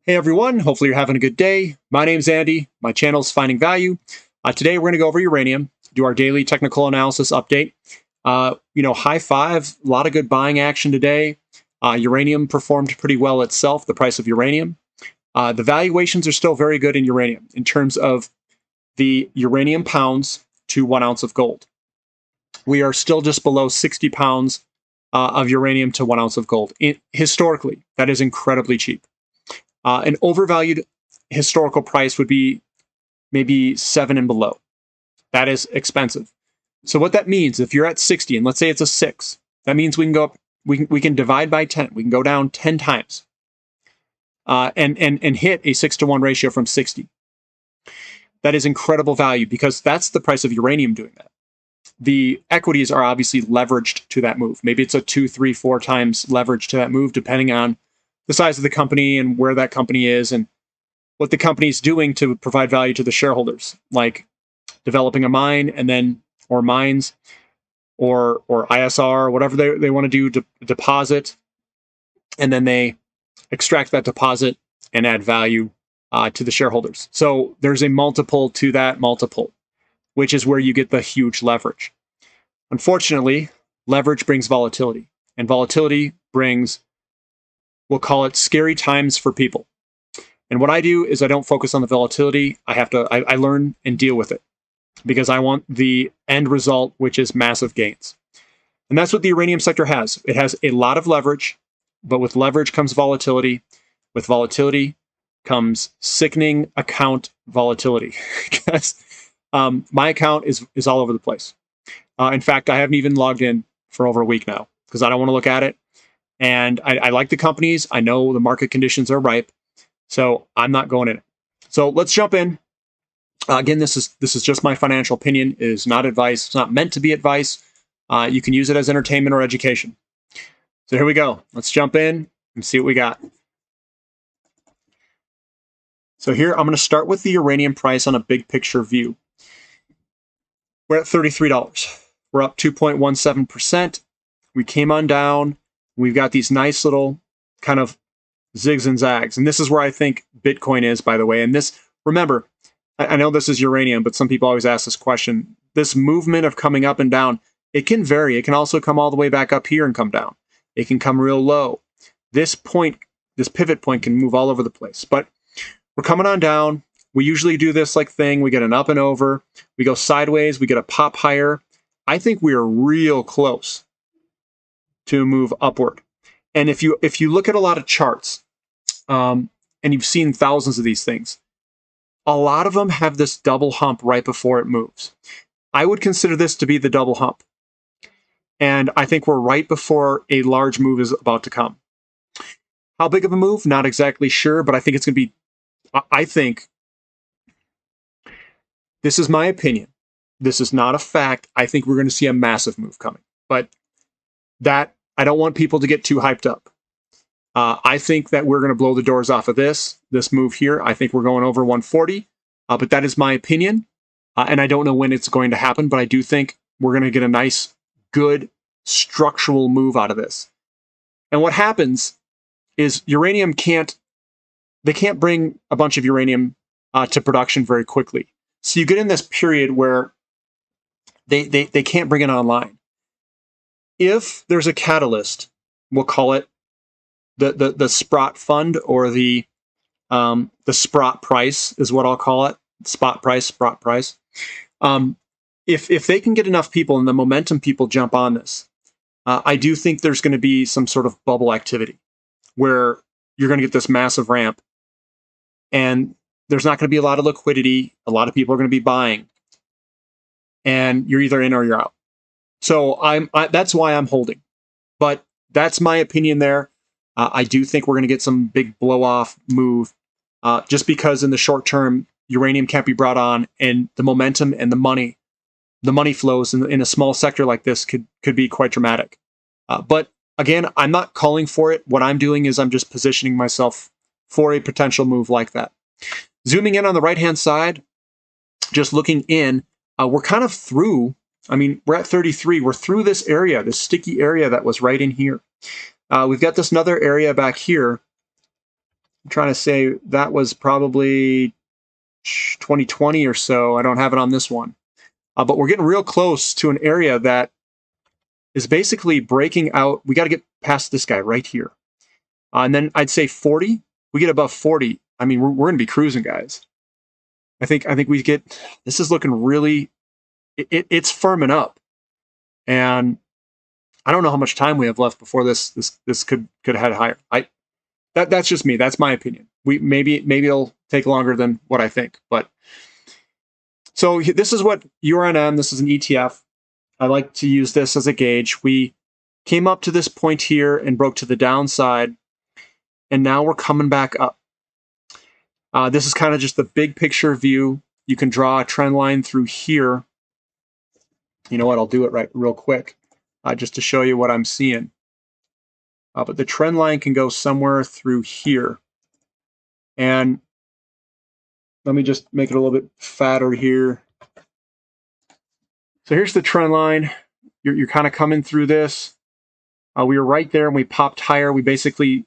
Hey everyone, hopefully you're having a good day. My name's Andy, my channel's Finding Value. Today we're going to go over uranium, do our daily technical analysis update. High five, a lot of good buying action today. Uranium performed pretty well itself, the price of uranium. The valuations are still very good in uranium in terms of the uranium pounds to 1 ounce of gold. We are still just below 60 pounds of uranium to 1 ounce of gold. Historically, that is incredibly cheap. An overvalued historical price would be maybe 7 and below. That is expensive. So what that means, if you're at 60 and let's say it's a 6, that means we can go up, we can divide by 10. We can go down 10 times and hit a 6-to-1 ratio from 60. That is incredible value because that's the price of uranium doing that. The equities are obviously leveraged to that move. Maybe it's a 2, 3, 4 times leverage to that move, depending on the size of the company and where that company is and what the company is doing to provide value to the shareholders, like developing a mine and then, or mines, or ISR, whatever they want to do, deposit, and then they extract that deposit and add value to the shareholders. So there's a multiple to that multiple, which is where you get the huge leverage. Unfortunately, leverage brings volatility, and volatility brings, we'll call it, scary times for people. And what I do is I don't focus on the volatility. I learn and deal with it because I want the end result, which is massive gains. And that's what the uranium sector has. It has a lot of leverage, but with leverage comes volatility. With volatility comes sickening account volatility. Because my account is all over the place. In fact, I haven't even logged in for over a week now because I don't want to look at it. And I like the companies. I know the market conditions are ripe, so I'm not going in it. So let's jump in. Again, this is just my financial opinion. It is not advice. It's not meant to be advice. You can use it as entertainment or education. So here we go. Let's jump in and see what we got. So here I'm going to start with the uranium price on a big picture view. We're at $33. We're up 2.17%. We came on down. We've got these nice little kind of zigs and zags. And this is where I think Bitcoin is, by the way. And this, remember, I know this is uranium, but some people always ask this question. This movement of coming up and down, it can vary. It can also come all the way back up here and come down. It can come real low. This point, this pivot point can move all over the place. But we're coming on down. We usually do this like thing. We get an up and over. We go sideways. We get a pop higher. I think we are real close to move upward. And if you look at a lot of charts, and you've seen thousands of these things, a lot of them have this double hump right before it moves. I would consider this to be the double hump. And I think we're right before a large move is about to come. How big of a move? Not exactly sure, but I think it's going to be, I think, this is my opinion. This is not a fact. I think we're going to see a massive move coming. But that, I don't want people to get too hyped up. I think that we're going to blow the doors off of this move here. I think we're going over 140, but that is my opinion. And I don't know when it's going to happen, but I do think we're going to get a nice, good structural move out of this. And what happens is uranium they can't bring a bunch of uranium to production very quickly. So you get in this period where they can't bring it online. If there's a catalyst, we'll call it the Sprott fund, or the Sprott price is what I'll call it. Spot price, Sprott price. If they can get enough people and the momentum people jump on this, I do think there's going to be some sort of bubble activity where you're going to get this massive ramp, and there's not going to be a lot of liquidity. A lot of people are going to be buying, and you're either in or you're out. So that's why I'm holding. But that's my opinion there. I do think we're going to get some big blow-off move, just because in the short term, uranium can't be brought on, and the momentum and the money flows in a small sector like this could be quite dramatic. But again, I'm not calling for it. What I'm doing is I'm just positioning myself for a potential move like that. Zooming in on the right-hand side, just looking in, we're kind of through. I mean, we're at 33. We're through this area, this sticky area that was right in here. We've got this another area back here I'm trying to say that was probably 2020 or so. I don't have it on this one. But we're getting real close to an area that is basically breaking out. We got to get past this guy right here. And then I'd say 40. We get above 40. I mean, we're going to be cruising, guys. I think we get, this is looking really, it's firming up. And I don't know how much time we have left before this could head higher. That's just me. That's my opinion. Maybe it'll take longer than what I think. But so this is what URNM, this is an ETF. I like to use this as a gauge. We came up to this point here and broke to the downside, and now we're coming back up. This is kind of just the big picture view. You can draw a trend line through here. You know what? I'll do it real quick just to show you what I'm seeing. But the trend line can go somewhere through here. And let me just make it a little bit fatter here. So here's the trend line. You're kind of coming through this. We were right there and we popped higher. We basically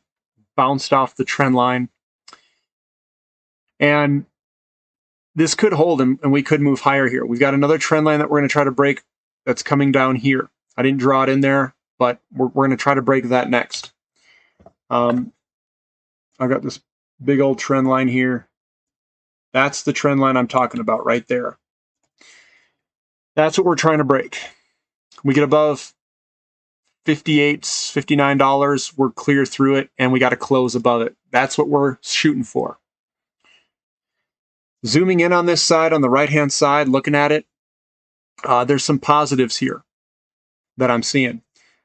bounced off the trend line. And this could hold and we could move higher here. We've got another trend line that we're going to try to break that's coming down here. I didn't draw it in there, but we're going to try to break that next. I've got this big old trend line here. That's the trend line I'm talking about right there. That's what we're trying to break. We get above $58, $59, we're clear through it, and we got to close above it. That's what we're shooting for. Zooming in on this side, on the right-hand side, looking at it, there's some positives here that I'm seeing.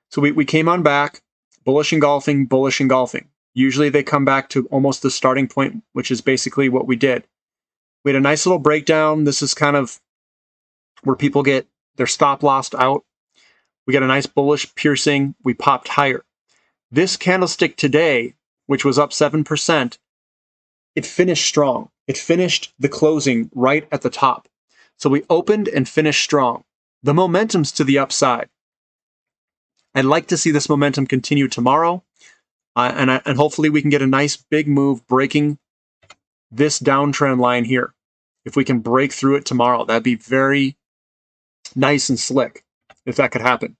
So we came on back, bullish engulfing, bullish engulfing. Usually they come back to almost the starting point, which is basically what we did. We had a nice little breakdown. This is kind of where people get their stop loss out. We got a nice bullish piercing. We popped higher. This candlestick today, which was up 7%, it finished strong. It finished the closing right at the top. So we opened and finished strong. The momentum's to the upside. I'd like to see this momentum continue tomorrow. And hopefully we can get a nice big move breaking this downtrend line here. If we can break through it tomorrow, that'd be very nice and slick if that could happen.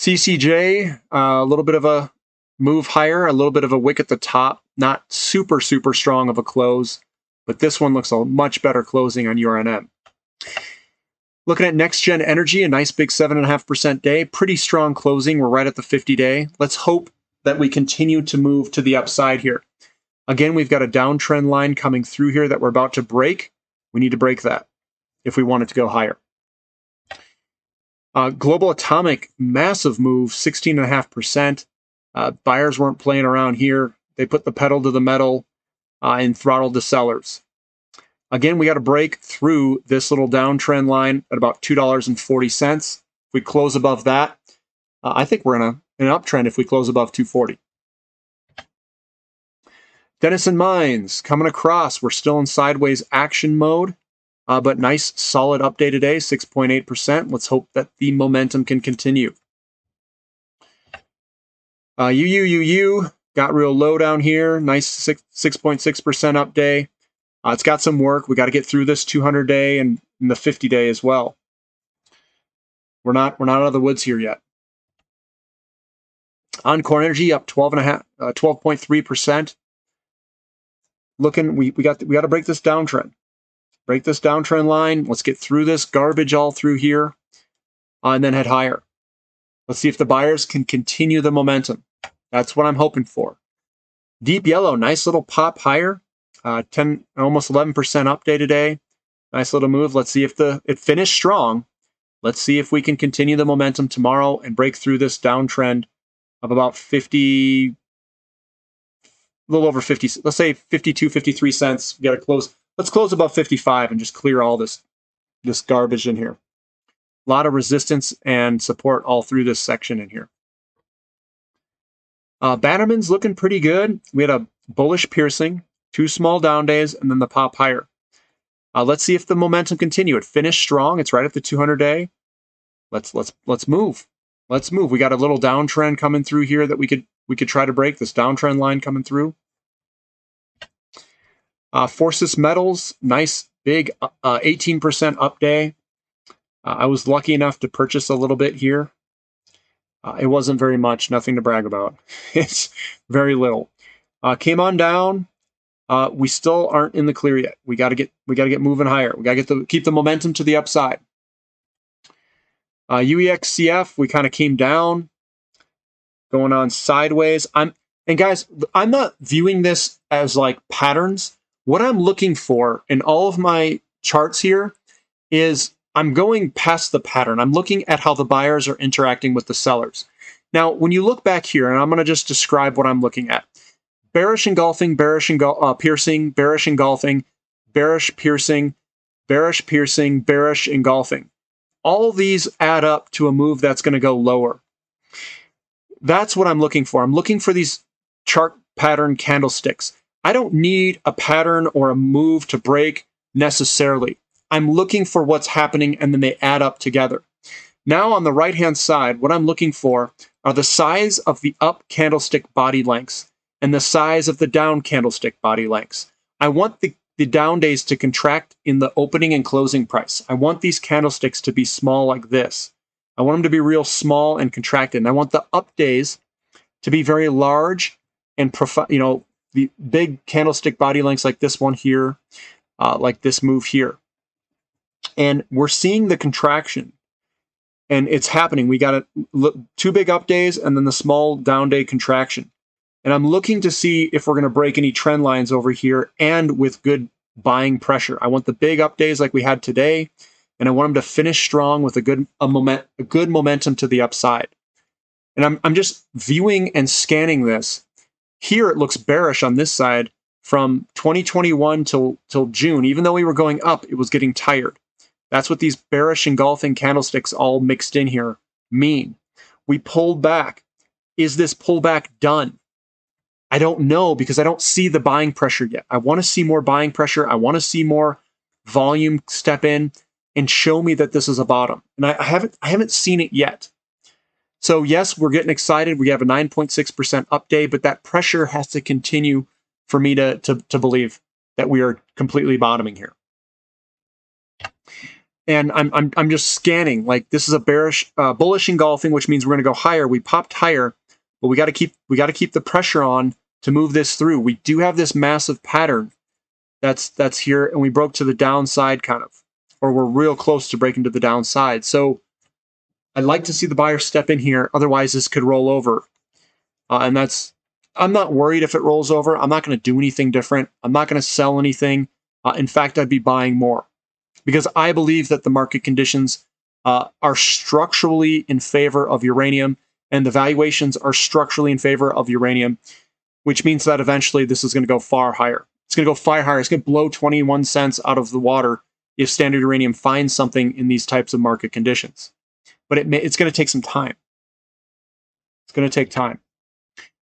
CCJ, a little bit of a move higher, a little bit of a wick at the top. Not super, super strong of a close, but this one looks a much better closing on URNM. Looking at Next Gen Energy, a nice big 7.5% day. Pretty strong closing. We're right at the 50-day. Let's hope that we continue to move to the upside here. Again, we've got a downtrend line coming through here that we're about to break. We need to break that if we want it to go higher. Global Atomic, massive move, 16.5%. Buyers weren't playing around here. They put the pedal to the metal and throttled the sellers. Again, we got to break through this little downtrend line at about $2.40. If we close above that, I think we're in an uptrend if we close above 240. Denison Mines coming across. We're still in sideways action mode, but nice solid update today, 6.8%. Let's hope that the momentum can continue. UU got real low down here. Nice 6.6% up day. It's got some work. We got to get through this 200-day and the 50-day as well. We're not out of the woods here yet. Encore Energy up 12.3%. Looking, we got to break this downtrend. Break this downtrend line. Let's get through this garbage all through here, and then head higher. Let's see if the buyers can continue the momentum. That's what I'm hoping for. Deep Yellow, nice little pop higher. 10, almost 11% up day today. Nice little move. Let's see if it finished strong. Let's see if we can continue the momentum tomorrow and break through this downtrend of about 50, a little over 50, let's say 52, 53 cents. We got to close. Let's close above 55 and just clear all this garbage in here. A lot of resistance and support all through this section in here. Bannerman's looking pretty good. We had a bullish piercing, 2 small down days, and then the pop higher. Let's see if the momentum continue. It finished strong. It's right at the 200-day. Let's move. Let's move. We got a little downtrend coming through here that we could we could try to break this downtrend line coming through. Forces Metals, nice big 18% up day. I was lucky enough to purchase a little bit here. It wasn't very much, nothing to brag about. It's very little. Came on down. We still aren't in the clear yet. We got to get moving higher. We got to keep the momentum to the upside. UEXCF, we kind of came down, going on sideways. And guys, I'm not viewing this as like patterns. What I'm looking for in all of my charts here is I'm going past the pattern. I'm looking at how the buyers are interacting with the sellers. Now, when you look back here, and I'm going to just describe what I'm looking at. Bearish engulfing, piercing, bearish engulfing, bearish piercing, bearish piercing, bearish engulfing. All these add up to a move that's going to go lower. That's what I'm looking for. I'm looking for these chart pattern candlesticks. I don't need a pattern or a move to break necessarily. I'm looking for what's happening, and then they add up together. Now on the right-hand side, what I'm looking for are the size of the up candlestick body lengths and the size of the down candlestick body lengths. I want the down days to contract in the opening and closing price. I want these candlesticks to be small like this. I want them to be real small and contracted. And I want the up days to be very large and the big candlestick body lengths like this one here, like this move here. And we're seeing the contraction, and it's happening. We got two big up days and then the small down day contraction. And I'm looking to see if we're going to break any trend lines over here and with good buying pressure. I want the big up days like we had today, and I want them to finish strong with a good momentum to the upside. And I'm just viewing and scanning this. Here it looks bearish on this side from 2021 till June. Even though we were going up, it was getting tired. That's what these bearish engulfing candlesticks all mixed in here mean. We pulled back. Is this pullback done? I don't know, because I don't see the buying pressure yet. I want to see more buying pressure. I want to see more volume step in and show me that this is a bottom. And I haven't seen it yet. So yes, we're getting excited. We have a 9.6% up day, but that pressure has to continue for me to believe that we are completely bottoming here. And I'm just scanning, like this is a bearish, bullish engulfing, which means we're going to go higher. We popped higher, but we got to keep the pressure on to move this through. We do have this massive pattern that's here, and we broke to the downside kind of, or we're real close to breaking to the downside. So I'd like to see the buyer step in here. Otherwise, this could roll over, and I'm not worried if it rolls over. I'm not going to do anything different. I'm not going to sell anything. In fact, I'd be buying more, because I believe that the market conditions are structurally in favor of uranium, and the valuations are structurally in favor of uranium, which means that eventually this is going to go far higher. It's going to go far higher. It's going to blow 21 cents out of the water if Standard Uranium finds something in these types of market conditions. But it's going to take some time. It's going to take time.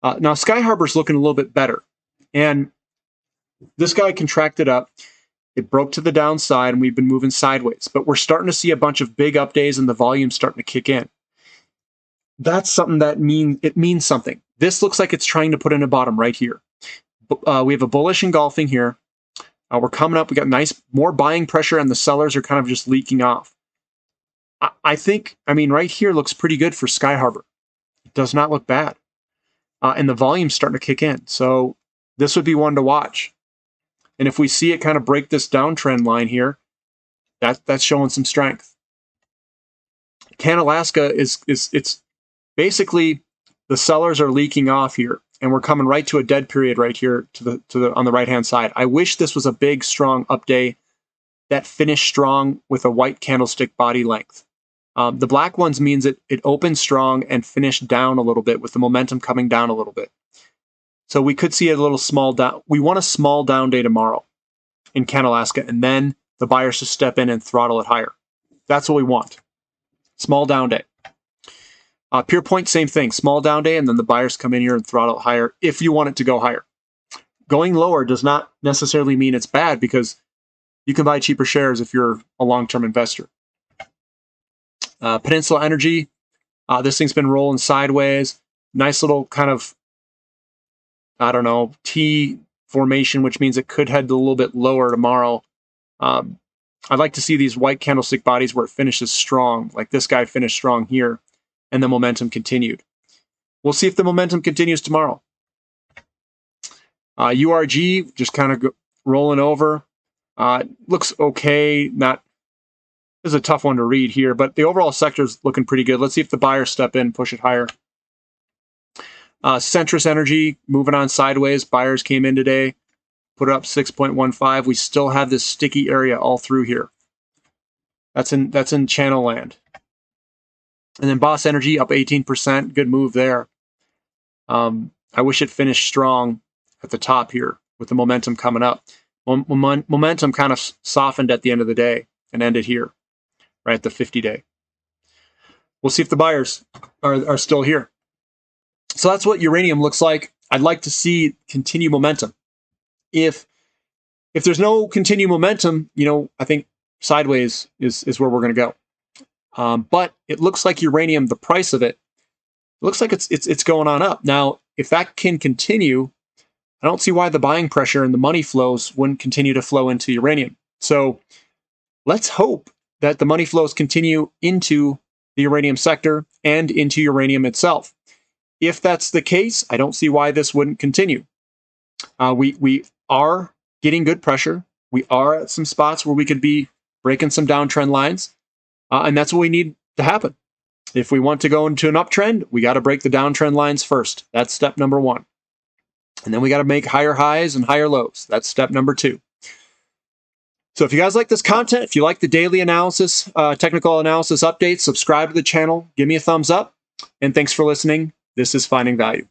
Now, Sky Harbor's looking a little bit better. And this guy contracted up. It broke to the downside, and we've been moving sideways. But we're starting to see a bunch of big up days, and the volume's starting to kick in. That's something that means something. This looks like it's trying to put in a bottom right here. We have a bullish engulfing here. We're coming up. We got more buying pressure, and the sellers are kind of just leaking off. I mean, right here looks pretty good for Sky Harbor. It does not look bad. And the volume's starting to kick in. So this would be one to watch. And if we see it kind of break this downtrend line here, that's showing some strength. Alaska it's basically the sellers are leaking off here, and we're coming right to a dead period right here on the right hand side. I wish this was a big strong up day that finished strong with a white candlestick body length. The black ones means it opened strong and finished down a little bit with the momentum coming down a little bit. So we could see a little small down. We want a small down day tomorrow in Alaska, and then the buyers to step in and throttle it higher. That's what we want. Small down day. Pure Point, same thing. Small down day, and then the buyers come in here and throttle it higher if you want it to go higher. Going lower does not necessarily mean it's bad, because you can buy cheaper shares if you're a long-term investor. Peninsula Energy, this thing's been rolling sideways. Nice little kind of I don't know, T formation, which means it could head a little bit lower tomorrow. I'd like to see these white candlestick bodies where it finishes strong, like this guy finished strong here, and the momentum continued. We'll see if the momentum continues tomorrow. URG just kind of rolling over. Looks okay. This is a tough one to read here, but the overall sector is looking pretty good. Let's see if the buyers step in, push it higher. Centrus Energy moving on sideways. Buyers came in today, put it up 6.15. We still have this sticky area all through here. That's in channel land. And then Boss Energy up 18%. Good move there. I wish it finished strong at the top here with the momentum coming up. Momentum kind of softened at the end of the day and ended here, right at the 50-day. We'll see if the buyers are still here. So that's what uranium looks like. I'd like to see continued momentum. If there's no continued momentum, I think sideways is where we're going to go. But it looks like uranium, the price of it, looks like it's going on up. Now, if that can continue, I don't see why the buying pressure and the money flows wouldn't continue to flow into uranium. So let's hope that the money flows continue into the uranium sector and into uranium itself. If that's the case, I don't see why this wouldn't continue. We are getting good pressure. We are at some spots where we could be breaking some downtrend lines. And that's what we need to happen. If we want to go into an uptrend, we got to break the downtrend lines first. That's step number one. And then we got to make higher highs and higher lows. That's step number two. So if you guys like this content, if you like the daily analysis, technical analysis updates, subscribe to the channel, give me a thumbs up, and thanks for listening. This is Finding Value.